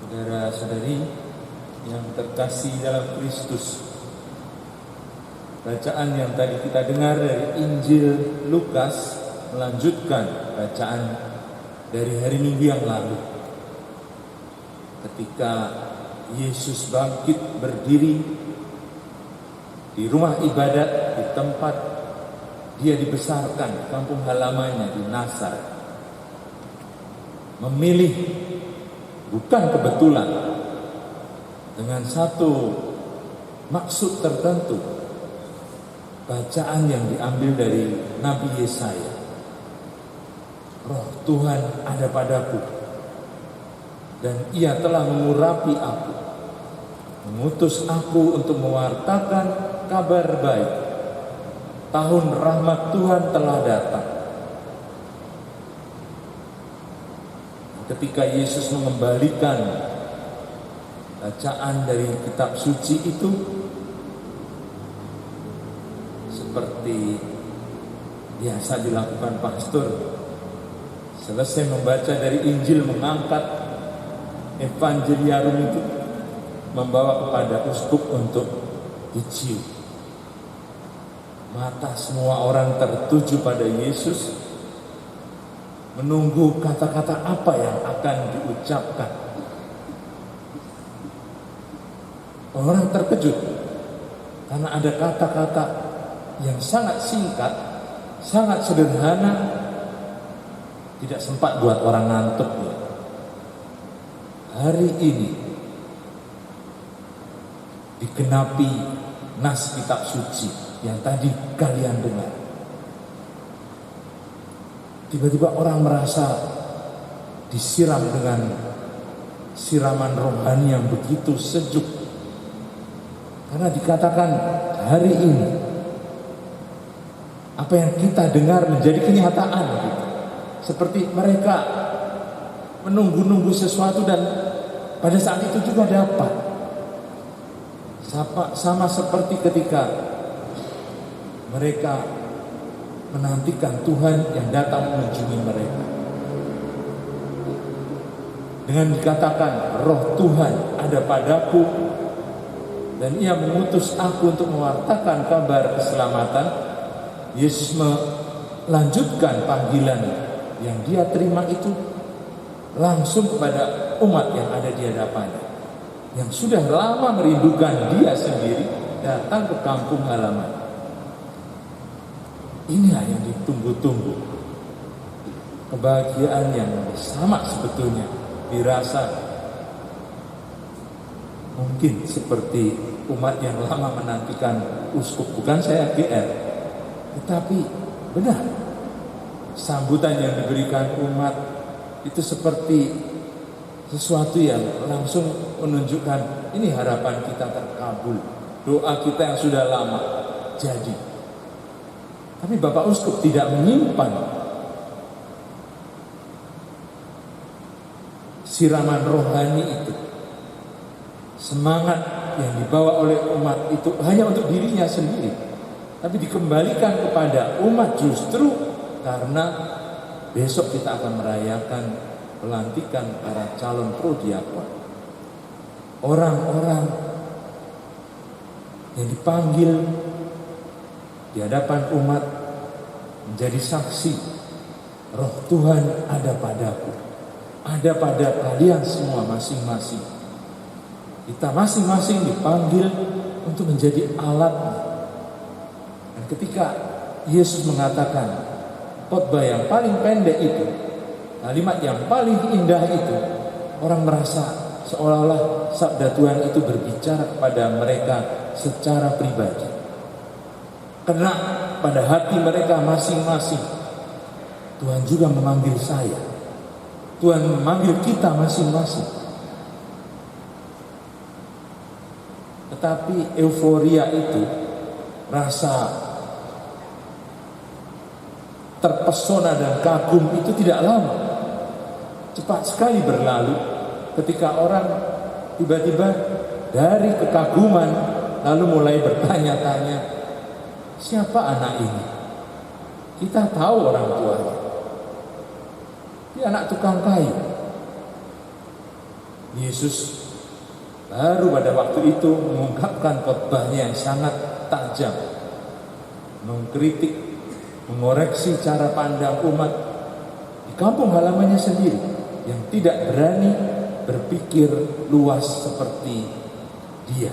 Saudara-saudari yang terkasih dalam Kristus, bacaan yang tadi kita dengar dari Injil Lukas melanjutkan bacaan dari hari Minggu yang lalu, ketika Yesus bangkit berdiri di rumah ibadat, di tempat dia dibesarkan, di kampung halamannya di Nazaret, memilih bukan kebetulan, dengan satu maksud tertentu, bacaan yang diambil dari Nabi Yesaya. Roh Tuhan ada padaku, dan Ia telah mengurapi aku, mengutus aku untuk mewartakan kabar baik. Tahun rahmat Tuhan telah datang. Ketika Yesus mengembalikan bacaan dari kitab suci itu, seperti biasa dilakukan pastor, selesai membaca dari Injil, mengangkat Evangeliarum itu, membawa kepada uskup untuk dicium. Mata semua orang tertuju pada Yesus, menunggu kata-kata apa yang akan diucapkan. Orang terkejut karena ada kata-kata yang sangat singkat, sangat sederhana, tidak sempat buat orang ngantuk. Hari ini digenapi nas kitab suci yang tadi kalian dengar. Tiba-tiba orang merasa disiram dengan siraman rohani yang begitu sejuk, karena dikatakan hari ini apa yang kita dengar menjadi kenyataan gitu. Seperti mereka menunggu-nunggu sesuatu dan pada saat itu juga dapat. Sama seperti ketika mereka menantikan Tuhan yang datang mengunjungi mereka. Dengan dikatakan roh Tuhan ada padaku dan Ia mengutus aku untuk mewartakan kabar keselamatan, Yesus melanjutkan panggilan yang Dia terima itu langsung kepada umat yang ada di hadapannya, yang sudah lama merindukan Dia sendiri datang ke kampung halaman. Inilah yang ditunggu-tunggu. Kebahagiaan yang sama sebetulnya dirasa mungkin seperti umat yang lama menantikan uskup. Bukan saya GR, tetapi benar, sambutan yang diberikan umat itu seperti sesuatu yang langsung menunjukkan ini harapan kita terkabul, doa kita yang sudah lama jadi. Tapi Bapak Uskup tidak menyimpan siraman rohani itu. Semangat yang dibawa oleh umat itu hanya untuk dirinya sendiri, tapi dikembalikan kepada umat justru karena besok kita akan merayakan pelantikan para calon prodiakon. Orang-orang yang dipanggil di hadapan umat menjadi saksi, roh Tuhan ada padaku, ada pada kalian semua masing-masing. Kita masing-masing dipanggil untuk menjadi alat. Dan ketika Yesus mengatakan khotbah yang paling pendek itu, kalimat yang paling indah itu, orang merasa seolah-olah sabda Tuhan itu berbicara kepada mereka secara pribadi. Karena pada hati mereka masing-masing, Tuhan juga memanggil saya. Tuhan memanggil kita masing-masing. Tetapi euforia itu, rasa terpesona dan kagum itu tidak lama. Cepat sekali berlalu ketika orang tiba-tiba dari kekaguman lalu mulai bertanya-tanya, siapa anak ini? Kita tahu orang tuanya. Dia anak tukang kayu. Yesus baru pada waktu itu mengungkapkan khotbahnya yang sangat tajam, mengkritik, mengoreksi cara pandang umat di kampung halamannya sendiri yang tidak berani berpikir luas seperti dia,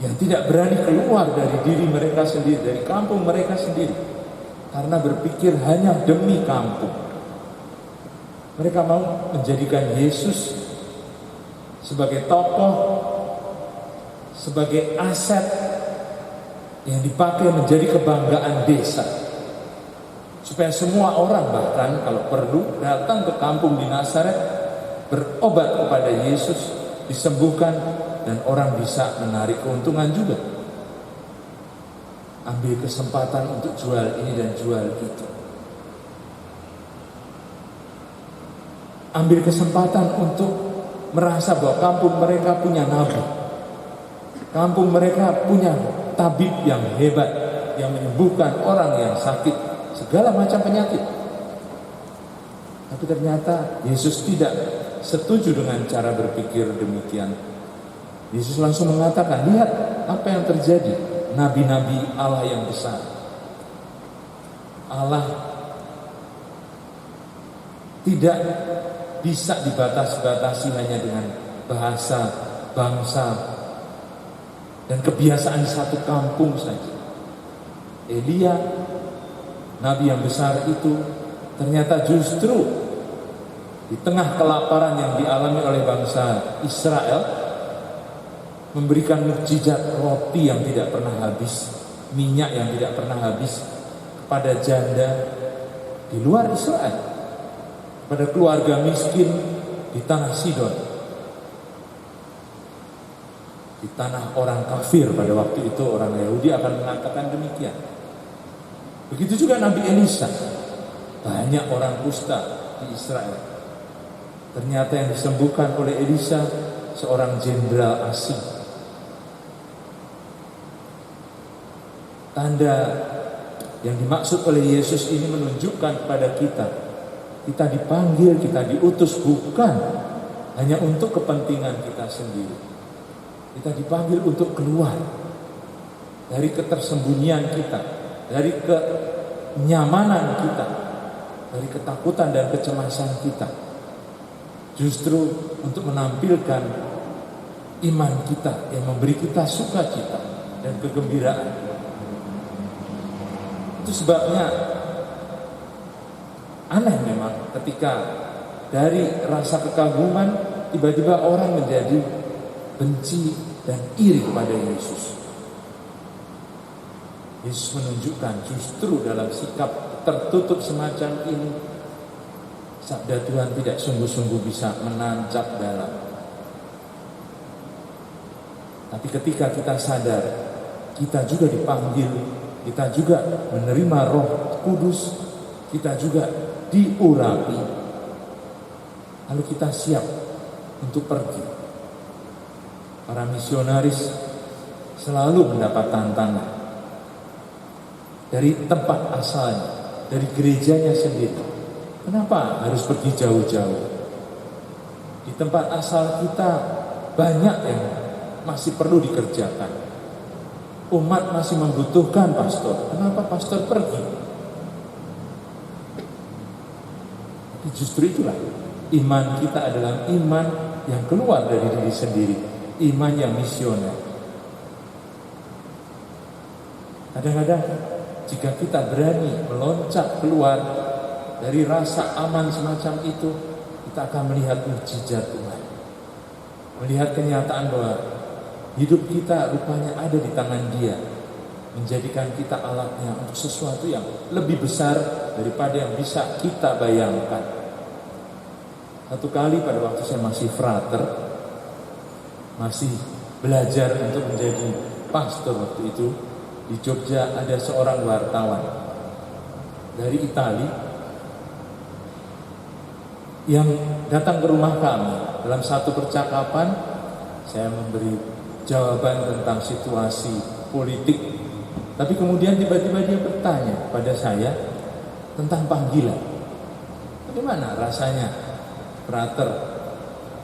yang tidak berani keluar dari diri mereka sendiri, dari kampung mereka sendiri, karena berpikir hanya demi kampung. Mereka mau menjadikan Yesus sebagai tokoh, sebagai aset yang dipakai menjadi kebanggaan desa, supaya semua orang bahkan kalau perlu datang ke kampung di Nazaret, berobat kepada Yesus, disembuhkan, dan orang bisa menarik keuntungan juga. Ambil kesempatan untuk jual ini dan jual itu. Ambil kesempatan untuk merasa bahwa kampung mereka punya nabi. Kampung mereka punya tabib yang hebat, yang menyembuhkan orang yang sakit, segala macam penyakit. Tapi ternyata Yesus tidak setuju dengan cara berpikir demikian. Yesus langsung mengatakan, lihat apa yang terjadi. Nabi-nabi Allah yang besar. Allah tidak bisa dibatas-batasi hanya dengan bahasa, bangsa, dan kebiasaan satu kampung saja. Elia, nabi yang besar itu, ternyata justru di tengah kelaparan yang dialami oleh bangsa Israel, memberikan mukjizat roti yang tidak pernah habis, minyak yang tidak pernah habis kepada janda di luar Israel, pada keluarga miskin di tanah Sidon, di tanah orang kafir. Pada waktu itu orang Yahudi akan mengatakan demikian. Begitu juga Nabi Elisa. Banyak orang kusta di Israel, ternyata yang disembuhkan oleh Elisa seorang jenderal asing. Tanda yang dimaksud oleh Yesus ini menunjukkan kepada kita dipanggil, kita diutus bukan hanya untuk kepentingan kita sendiri. Kita dipanggil untuk keluar dari ketersembunyian kita, dari kenyamanan kita, dari ketakutan dan kecemasan kita. Justru untuk menampilkan iman kita yang memberi kita sukacita dan kegembiraan. Itu sebabnya aneh memang ketika dari rasa kekaguman tiba-tiba orang menjadi benci dan iri pada Yesus. Yesus menunjukkan justru dalam sikap tertutup semacam ini, sabda Tuhan tidak sungguh-sungguh bisa menancap dalam. Tapi ketika kita sadar, kita juga dipanggil, kita juga menerima Roh Kudus, kita juga diurapi, lalu kita siap untuk pergi. Para misionaris selalu mendapat tantangan dari tempat asalnya, dari gerejanya sendiri. Kenapa harus pergi jauh-jauh? Di tempat asal kita banyak yang masih perlu dikerjakan. Umat masih membutuhkan pastor. Kenapa pastor pergi? Tapi justru itulah iman kita adalah iman yang keluar dari diri sendiri, iman yang misioner. Kadang-kadang jika kita berani meloncat keluar dari rasa aman semacam itu, kita akan melihat mukjizat Tuhan, melihat kenyataan bahwa hidup kita rupanya ada di tangan Dia, menjadikan kita alatnya untuk sesuatu yang lebih besar daripada yang bisa kita bayangkan. Satu kali pada waktu saya masih frater, masih belajar untuk menjadi pastor waktu itu, di Jogja ada seorang wartawan dari Italia yang datang ke rumah kami. Dalam satu percakapan saya memberi jawaban tentang situasi politik, tapi kemudian tiba-tiba dia bertanya pada saya tentang panggilan. Bagaimana rasanya, frater,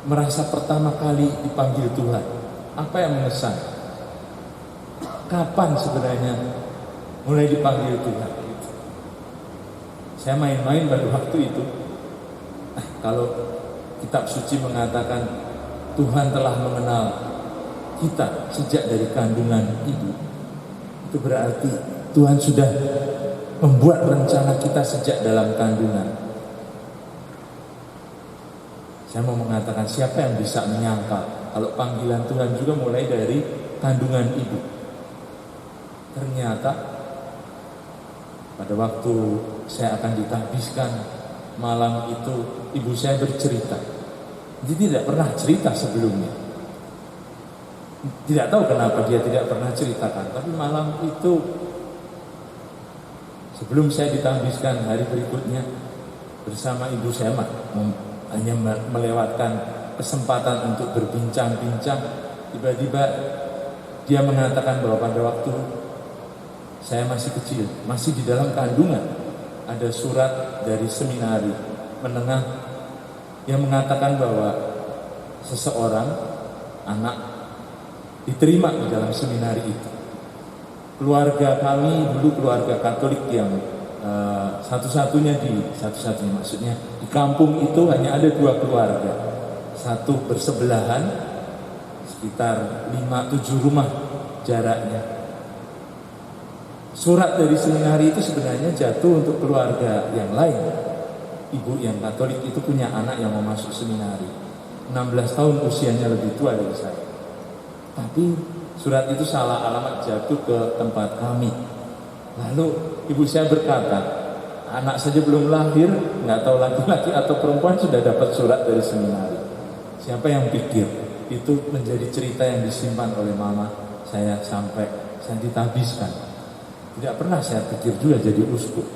merasa pertama kali dipanggil Tuhan? Apa yang mengesan? Kapan sebenarnya mulai dipanggil Tuhan? Saya main-main pada waktu itu. Kalau kitab suci mengatakan Tuhan telah mengenal kita sejak dari kandungan ibu, itu berarti Tuhan sudah membuat rencana kita sejak dalam kandungan. Saya mau mengatakan, siapa yang bisa menyangka kalau panggilan Tuhan juga mulai dari kandungan ibu. Ternyata pada waktu saya akan ditahbiskan malam itu, ibu saya bercerita. Dia tidak pernah cerita sebelumnya. Tidak tahu kenapa dia tidak pernah ceritakan. Tapi malam itu, sebelum saya ditahbiskan hari berikutnya, bersama ibu saya hanya melewatkan kesempatan untuk berbincang-bincang. Tiba-tiba dia mengatakan bahwa pada waktu saya masih kecil, masih di dalam kandungan, ada surat dari seminari menengah yang mengatakan bahwa seseorang, anak, diterima di dalam seminari itu. Keluarga kami dulu keluarga Katolik yang satu-satunya maksudnya di kampung itu hanya ada 2 keluarga. Satu bersebelahan, sekitar 5-7 rumah jaraknya. Surat dari seminari itu sebenarnya jatuh untuk keluarga yang lain. Ibu yang Katolik itu punya anak yang mau masuk seminari, 16 tahun usianya, lebih tua dari saya. Tapi surat itu salah alamat, jatuh ke tempat kami. Lalu ibu saya berkata, anak saja belum lahir, nggak tahu laki-laki atau perempuan sudah dapat surat dari seminari. Siapa yang pikir itu menjadi cerita yang disimpan oleh mama saya sampai saya ditahbiskan. Tidak pernah saya pikir juga jadi uskup.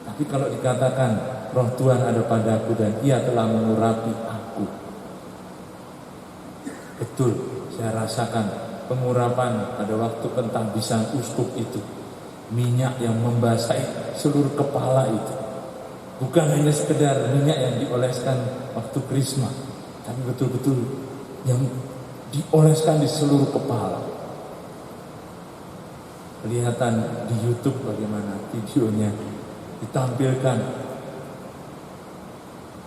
Tapi kalau dikatakan Roh Tuhan ada padaku dan Ia telah mengurapi aku, betul, saya rasakan pengurapan pada waktu pentahbisan uskup itu. Minyak yang membasahi seluruh kepala itu, bukan hanya sekedar minyak yang dioleskan waktu krisma, tapi betul-betul yang dioleskan di seluruh kepala. Kelihatan di YouTube bagaimana videonya ditampilkan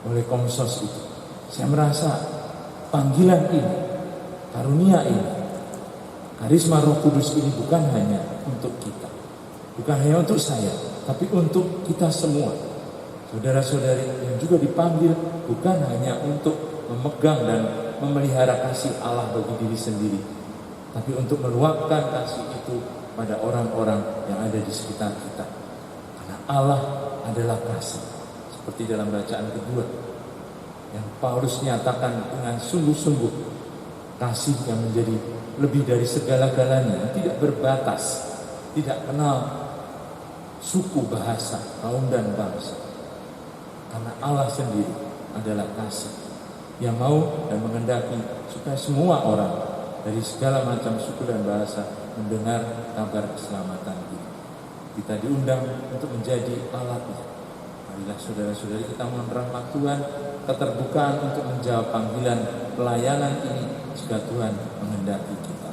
oleh Komsos itu. Saya merasa panggilan ini, karunia ini, karisma Roh Kudus ini bukan hanya untuk kita, bukan hanya untuk saya, tapi untuk kita semua. Saudara-saudari yang juga dipanggil bukan hanya untuk memegang dan memelihara kasih Allah bagi diri sendiri, tapi untuk meluapkan kasih itu pada orang-orang yang ada di sekitar kita. Karena Allah adalah kasih. Seperti dalam bacaan kedua yang Paulus nyatakan dengan sungguh-sungguh, kasih yang menjadi lebih dari segala-galanya, yang tidak berbatas, tidak kenal suku, bahasa, kaum dan bangsa. Karena Allah sendiri adalah kasih yang mau dan mengendaki supaya semua orang dari segala macam suku dan bahasa mendengar kabar keselamatan ini. Kita diundang untuk menjadi alatnya. Marilah saudara-saudari kita mohon rahmat Tuhan, keterbukaan untuk menjawab panggilan pelayanan ini jika Tuhan menghendaki kita.